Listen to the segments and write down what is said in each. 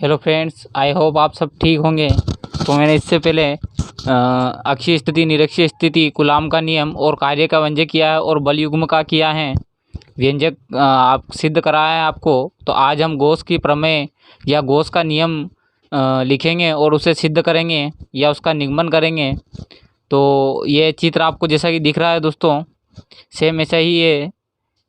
Hello friends, I hope आप सब ठीक होंगे। तो मैंने इससे पहले अक्षीय स्थिति, निरक्षीय स्थिति, कूलाम का नियम और कार्य का व्यंजक किया है और बल युग्म का किया है, व्यंजक आप सिद्ध कराया है आपको। तो आज हम गॉस की प्रमेय या गॉस का नियम लिखेंगे और उसे सिद्ध करेंगे या उसका निगमन करेंगे। तो ये चित्र आपको जैसा कि दिख रहा है दोस्तों, सेम ऐसा ही है।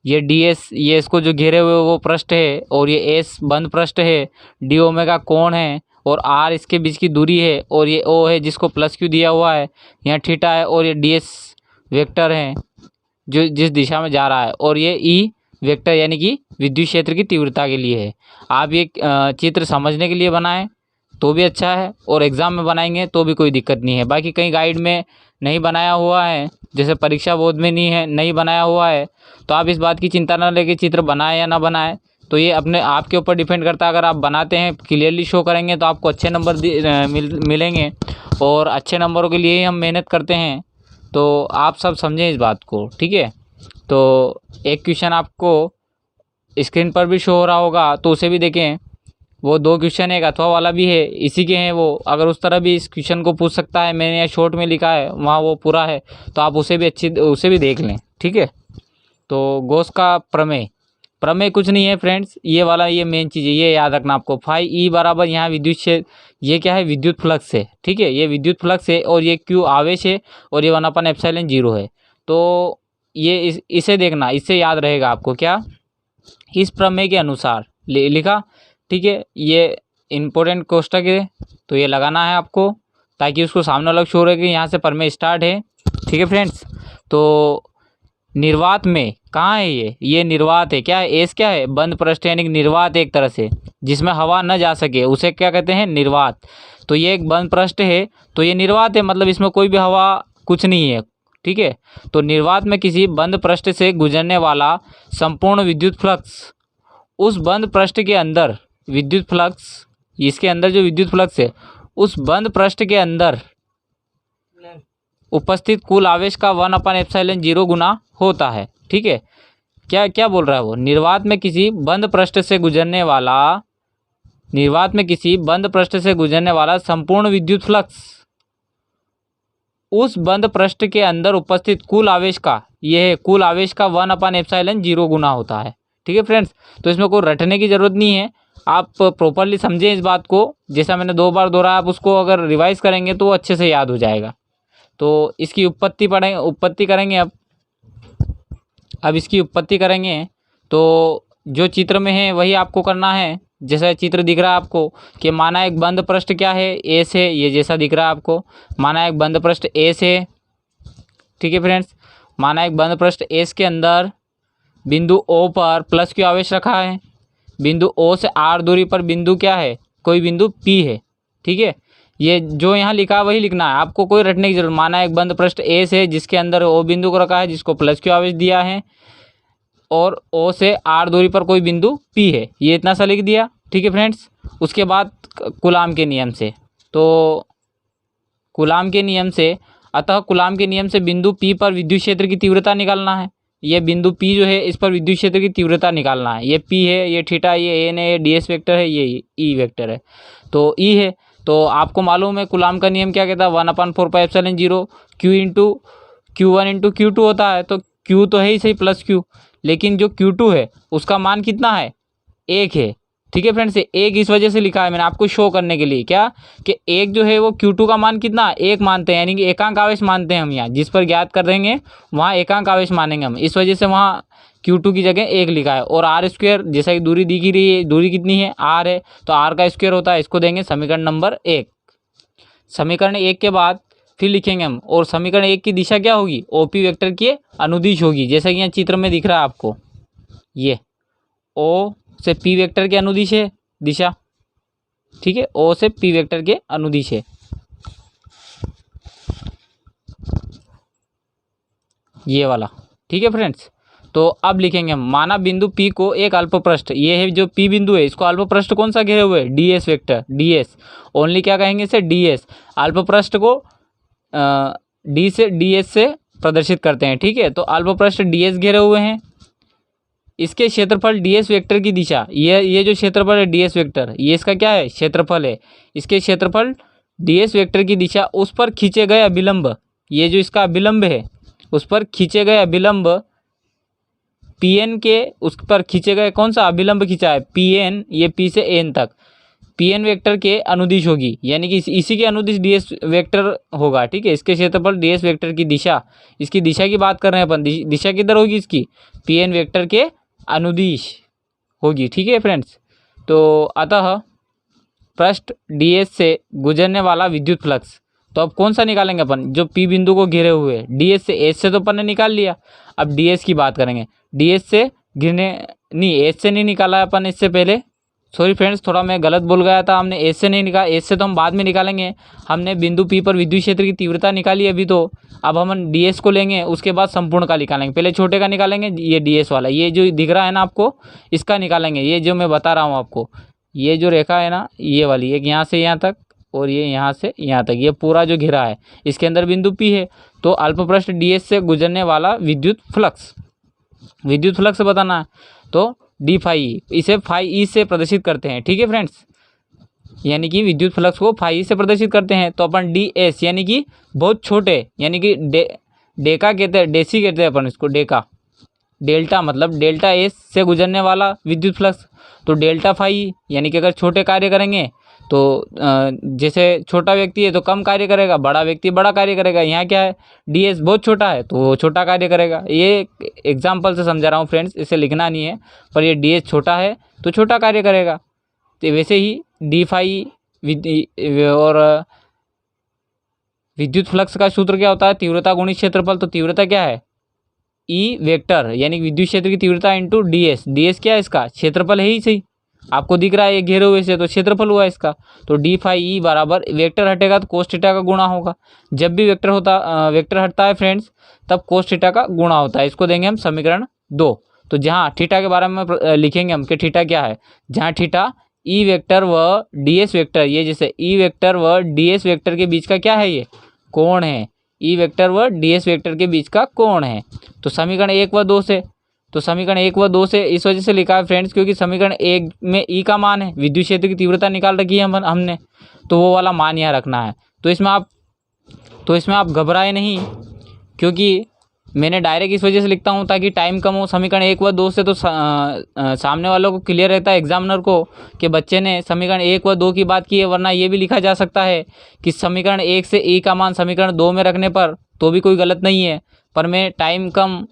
ये डी एस, ये इसको जो घेरे हुए वो पृष्ठ है और ये एस बंद पृष्ठ है, डी ओमेगा कोण है और आर इसके बीच की दूरी है और ये ओ है जिसको प्लस क्यू दिया हुआ है, यहाँ थीटा है और ये डी एस वेक्टर है जो जिस दिशा में जा रहा है और ये ई वेक्टर यानी कि विद्युत क्षेत्र की तीव्रता के लिए है। आप ये चित्र समझने के लिए बनाएं तो भी अच्छा है और एग्ज़ाम में बनाएंगे तो भी कोई दिक्कत नहीं है। बाकी कहीं गाइड में नहीं बनाया हुआ है, जैसे परीक्षा बोर्ड में नहीं बनाया हुआ है, तो आप इस बात की चिंता ना लेके चित्र बनाएं या ना बनाएं, तो ये अपने आप के ऊपर डिपेंड करता है। अगर आप बनाते हैं, क्लियरली शो करेंगे तो आपको अच्छे नंबर मिलेंगे और अच्छे नंबरों के लिए ही हम मेहनत करते हैं। तो आप सब समझें इस बात को, ठीक है। तो एक क्वेश्चन आपको स्क्रीन पर भी शो हो रहा होगा तो उसे भी देखें। वो 2 क्वेश्चन है, एक अथवा वाला भी है, इसी के हैं वो। अगर उस तरह भी इस क्वेश्चन को पूछ सकता है, मैंने यहाँ शॉर्ट में लिखा है, वहाँ वो पूरा है, तो आप उसे भी देख लें, ठीक है। तो गॉस का प्रमेय कुछ नहीं है फ्रेंड्स, ये वाला ये मेन चीज़ है, ये याद रखना आपको। फाई ई बराबर यहाँ विद्युत क्षेत्र, ये क्या है, विद्युत फ्लक्स है, ठीक है। ये विद्युत फ्लक्स है और ये क्यू आवेश है और ये 1/ε0 है। तो ये इसे देखना, इससे याद रहेगा आपको क्या, इस प्रमेय के अनुसार लिखा, ठीक है। ये इम्पोर्टेंट कोष्टक है तो ये लगाना है आपको ताकि उसको सामने वाला शो रहे कि यहाँ से प्रमेय स्टार्ट है, ठीक है फ्रेंड्स। तो निर्वात में कहाँ है ये निर्वात है, क्या है, एस क्या है, बंद पृष्ठ यानी निर्वात, एक तरह से जिसमें हवा न जा सके उसे क्या कहते हैं, निर्वात। तो ये एक बंद पृष्ठ है तो ये निर्वात है, मतलब इसमें कोई भी हवा कुछ नहीं है, ठीक है। तो निर्वात में किसी बंद पृष्ठ से गुजरने वाला संपूर्ण विद्युत फ्लक्स, उस बंद पृष्ठ के अंदर विद्युत फ्लक्स, इसके अंदर जो विद्युत फ्लक्स है उस बंद पृष्ठ के अंदर उपस्थित कुल आवेश का 1/ε0 गुना होता है, ठीक है। क्या बोल रहा है वो, निर्वात में किसी बंद पृष्ठ से गुजरने वाला संपूर्ण विद्युत फ्लक्स, उस बंद पृष्ठ के अंदर उपस्थित कुल आवेश का, यह है कुल आवेश का 1/ε0 गुना होता है, ठीक है फ्रेंड्स। तो इसमें कोई रटने की ज़रूरत नहीं है, आप प्रॉपरली समझें इस बात को। जैसा मैंने 2 बार दोहराया, आप उसको अगर रिवाइज करेंगे तो अच्छे से याद हो जाएगा। तो इसकी उत्पत्ति करेंगे अब इसकी उत्पत्ति करेंगे तो जो चित्र में है वही आपको करना है। जैसा चित्र दिख रहा है आपको कि माना एक बंद पृष्ठ क्या है, एस है, ये जैसा दिख रहा है आपको, माना एक बंद पृष्ठ एस है, ठीक है फ्रेंड्स। माना एक बंद पृष्ठ एस के अंदर बिंदु ओ पर प्लस क्यू आवेश रखा है, बिंदु ओ से आर दूरी पर बिंदु क्या है, कोई बिंदु पी है, ठीक है। ये जो यहाँ लिखा है वही लिखना है, आपको कोई रटने की जरूरत। माना एक बंद पृष्ठ एस है जिसके अंदर ओ बिंदु को रखा है जिसको प्लस क्यू आवेश दिया है और ओ से आर दूरी पर कोई बिंदु पी है, ये इतना सा लिख दिया, ठीक है फ्रेंड्स। उसके बाद कूलाम के नियम से, तो कूलाम के नियम से, अतः कूलाम के नियम से बिंदु पी पर विद्युत क्षेत्र की तीव्रता निकालना है। ये बिंदु पी जो है इस पर विद्युत क्षेत्र की तीव्रता निकालना है। ये पी है, ये थीटा, ये एन है, ये डी एस वेक्टर है, ये ई वेक्टर है, तो ई है। तो आपको मालूम है कूलाम का नियम क्या कहता है, 1/4πε0 Q into Q1 into Q2 होता है। तो Q तो है ही सही प्लस Q, लेकिन जो Q2 है उसका मान कितना है, 1 है, ठीक है फ्रेंड्स। 1 इस वजह से लिखा है मैंने आपको शो करने के लिए, क्या कि 1 जो है वो Q2 का मान कितना, 1 मानते हैं, यानी कि एकांक आवेश मानते हैं हम। यहाँ जिस पर ज्ञात कर देंगे वहाँ एकांक आवेश मानेंगे हम, इस वजह से वहाँ Q2 की जगह 1 लिखा है। और आर स्क्वायर, जैसा कि दूरी दी रही है, दूरी कितनी है, आर है, तो आर का स्क्वायर होता है, इसको देंगे समीकरण नंबर 1। समीकरण 1 के बाद फिर लिखेंगे हम, और समीकरण 1 की दिशा क्या होगी, ओपी वेक्टर की अनुदिश होगी, जैसा कि यहाँ चित्र में दिख रहा है आपको, ये ओ से पी वेक्टर के अनुदिश है दिशा, ठीक है, ओ से पी वेक्टर के अनुदिश है, ये वाला, ठीक है फ्रेंड्स। तो अब लिखेंगे हम, माना बिंदु P को एक अल्प पृष्ठ, ये है जो P बिंदु है, इसको अल्प पृष्ठ कौन सा घेरे हुए, D S vector, D S only क्या कहेंगे इसे, डी एस। अल्प पृष्ठ को डी एस से प्रदर्शित करते हैं, ठीक है। तो अल्प पृष्ठ डी एस घेरे हुए हैं, इसके क्षेत्रफल ds वेक्टर की दिशा, ये जो क्षेत्रफल है ds वेक्टर, ये इसका क्या है क्षेत्रफल है, इसके क्षेत्रफल ds वेक्टर की दिशा उस पर खींचे गए अभिलंब, ये जो इसका अभिलंब है उस पर खींचे गए अभिलंब pn के, उस पर खींचे गए कौन सा अभिलंब खींचा है pn, ये p से n तक pn वेक्टर के अनुदिश होगी, यानी कि इसी के अनुदिश ds वेक्टर होगा। ठीक है, इसके क्षेत्रफल ds वेक्टर की दिशा, इसकी दिशा की बात कर रहे हैं अपन, दिशा किधर होगी इसकी pn वेक्टर के अनुदिश होगी। ठीक है फ्रेंड्स, तो अतः पृष्ठ ds से गुजरने वाला विद्युत फ्लक्स, तो अब कौन सा निकालेंगे अपन, जो p बिंदु को घेरे हुए ds से, s से तो अपन ने निकाल लिया, अब ds की बात करेंगे। ds से घिरने नहीं, s से नहीं निकाला है अपन इससे पहले, सॉरी फ्रेंड्स थोड़ा मैं गलत बोल गया था, हमने s से नहीं निकाला, s से तो हम बाद में निकालेंगे, हमने बिंदु p पर विद्युत क्षेत्र की तीव्रता निकाली अभी, तो अब हम ds को लेंगे, उसके बाद संपूर्ण का निकालेंगे, पहले छोटे का निकालेंगे, ये ds वाला, ये जो दिख रहा है ना आपको इसका निकालेंगे, ये जो मैं बता रहा हूँ आपको, ये जो रेखा है ना ये वाली, एक यहाँ से यहाँ तक और ये यहाँ से यहाँ तक, ये पूरा जो घिरा है इसके अंदर बिंदु P है, तो अल्पपृष्ठ ds से गुजरने वाला विद्युत फ्लक्स बताना है, तो डी फाई, इसे फाई ई से प्रदर्शित करते हैं। ठीक है फ्रेंड्स, यानी कि विद्युत फ्लक्स को फाई ई से प्रदर्शित करते हैं, तो अपन डी एस यानी कि बहुत छोटे, यानी कि डेका कहते हैं, डेसी कहते हैं अपन इसको, डेका, डेल्टा मतलब डेल्टा एस से गुजरने वाला विद्युत फ्लक्स, तो डेल्टा फाई, यानी कि अगर छोटे कार्य करेंगे तो जैसे छोटा व्यक्ति है तो कम कार्य करेगा, बड़ा व्यक्ति बड़ा कार्य करेगा, यहाँ क्या है ds बहुत छोटा है तो वो छोटा कार्य करेगा। ये एग्जाम्पल से समझा रहा हूँ फ्रेंड्स, इसे लिखना नहीं है, पर ये ds छोटा है तो छोटा कार्य करेगा। तो वैसे ही डी फाई और विद्युत फ्लक्स का सूत्र क्या होता है, तीव्रता गुणित क्षेत्रफल, तो तीव्रता क्या है ई वेक्टर, यानी विद्युत क्षेत्र की तीव्रता इंटू ds क्या है इसका क्षेत्रफल है ही सही, आपको दिख रहा है ये घेरे हुए से, तो क्षेत्रफल हुआ इसका, तो डी फाई ई बराबर वेक्टर हटेगा तो कोस थीटा का गुणा होगा, जब भी वेक्टर हटता है फ्रेंड्स तब कोस थीटा का गुणा होता है, इसको देंगे हम समीकरण 2। तो जहाँ थीटा के बारे में लिखेंगे हम कि थीटा क्या है, जहाँ थीटा ई वेक्टर व ds वेक्टर, ये जैसे ई वेक्टर व ds वेक्टर के बीच का क्या है, ये कोण है, ई वेक्टर व ds वेक्टर के बीच का कोण है। तो समीकरण 1 व 2 से, तो समीकरण 1 व 2 से इस वजह से लिखा है फ्रेंड्स क्योंकि समीकरण 1 में ई का मान है, विद्युत क्षेत्र की तीव्रता निकाल रखी है हमने, तो वो वाला मान यहाँ रखना है। तो इसमें आप घबराए नहीं, क्योंकि मैंने डायरेक्ट इस वजह से लिखता हूँ ताकि टाइम कम हो। समीकरण 1 व 2 से तो सामने वालों को क्लियर रहता है एग्जामिनर को कि बच्चे ने समीकरण 1 व 2 की बात की है, वरना ये भी लिखा जा सकता है कि समीकरण 1 से ई का मान समीकरण 2 में रखने पर तो भी कोई गलत नहीं है, पर मैं टाइम कम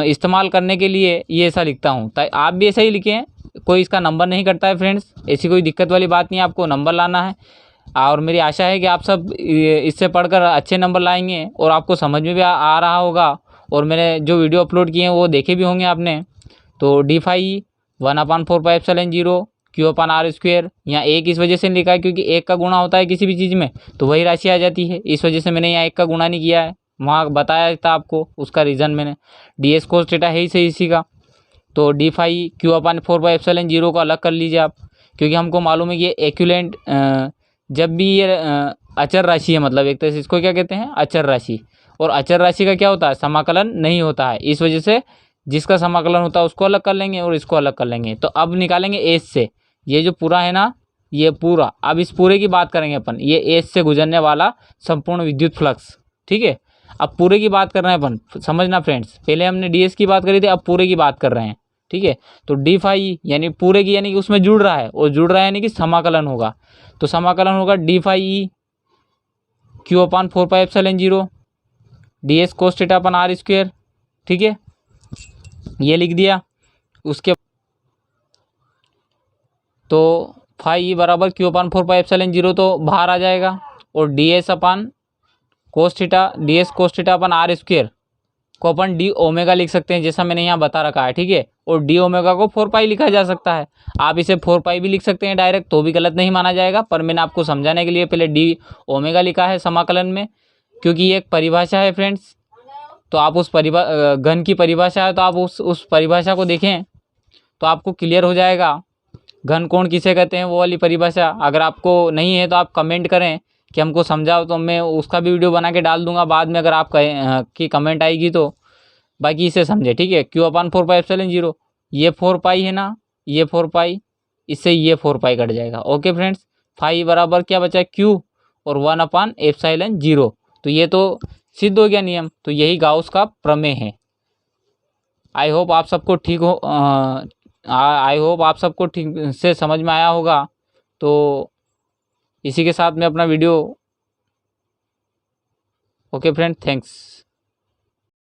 इस्तेमाल करने के लिए ये ऐसा लिखता हूँ। आप भी ऐसा ही लिखें, कोई इसका नंबर नहीं कटता है फ्रेंड्स, ऐसी कोई दिक्कत वाली बात नहीं है, आपको नंबर लाना है। और मेरी आशा है कि आप सब इससे पढ़कर अच्छे नंबर लाएंगे और आपको समझ में भी आ रहा होगा, और मैंने जो वीडियो अपलोड किए हैं वो देखे भी होंगे आपने। तो डी फाई 1/4πε0 Q/r², यहाँ एक इस वजह से लिखा है क्योंकि एक का गुणा होता है किसी भी चीज़ में तो वही राशि आ जाती है, इस वजह से मैंने यहाँ एक का गुणा नहीं किया है, वहाँ बताया था आपको उसका रीज़न मैंने, ds cos थीटा है ही सही इसी का। तो डी फाई Q/4πε0 को अलग कर लीजिए आप, क्योंकि हमको मालूम है कि ये एक्यूलेंट जब भी ये अचर राशि है, मतलब एक तरह से इसको क्या कहते हैं अचर राशि, और अचर राशि का क्या होता है समाकलन नहीं होता है, इस वजह से जिसका समाकलन होता है उसको अलग कर लेंगे और इसको अलग कर लेंगे। तो अब निकालेंगे एस से, ये जो पूरा है ना ये पूरा, अब इस पूरे की बात करेंगे अपन, ये एस से गुजरने वाला संपूर्ण विद्युत फ्लक्स। ठीक है, अब पूरे की बात कर रहे हैं अपन, समझना फ्रेंड्स, पहले हमने ds की बात करी थी, अब पूरे की बात कर रहे हैं। ठीक है, तो डी फाई यानी पूरे की, यानी कि उसमें जुड़ रहा है, और जुड़ रहा है यानी कि समाकलन होगा, तो समाकलन होगा D phi E Q/4πε0 ds cos θ/r²। ठीक है, ये लिख दिया। उसके तो फाई ई बराबर Q/4πε0 तो बाहर आ जाएगा, और ds cos θ/r² को अपन डी ओमेगा लिख सकते हैं, जैसा मैंने यहाँ बता रखा है। ठीक है, और डी ओमेगा को 4π लिखा जा सकता है, आप इसे 4π भी लिख सकते हैं डायरेक्ट, तो भी गलत नहीं माना जाएगा, पर मैंने आपको समझाने के लिए पहले डी ओमेगा लिखा है समाकलन में, क्योंकि ये एक परिभाषा है फ्रेंड्स। तो आप उस घन की परिभाषा है, तो आप उस परिभाषा को देखें तो आपको क्लियर हो जाएगा घन कोण किसे कहते हैं, वो वाली परिभाषा। अगर आपको नहीं है तो आप कमेंट करें कि हमको समझाओ, तो मैं उसका भी वीडियो बना के डाल दूंगा बाद में, अगर आप की कमेंट आएगी तो बाकी इसे समझे, ठीक है। क्यू अपान 4 पाई एप्सिलॉन 0, ये 4 पाई है ना, ये 4 पाई, इससे ये 4 पाई कट जाएगा। ओके फ्रेंड्स, फाई बराबर क्या बचा, क्यू और 1 अपान एप्सिलॉन 0। तो ये तो सिद्ध हो गया नियम, तो यही गाउस का प्रमेय है। आई होप आप सबको ठीक हो, आई होप आप सबको ठीक से समझ में आया होगा। तो इसी के साथ मैं अपना वीडियो, ओके फ्रेंड, थैंक्स।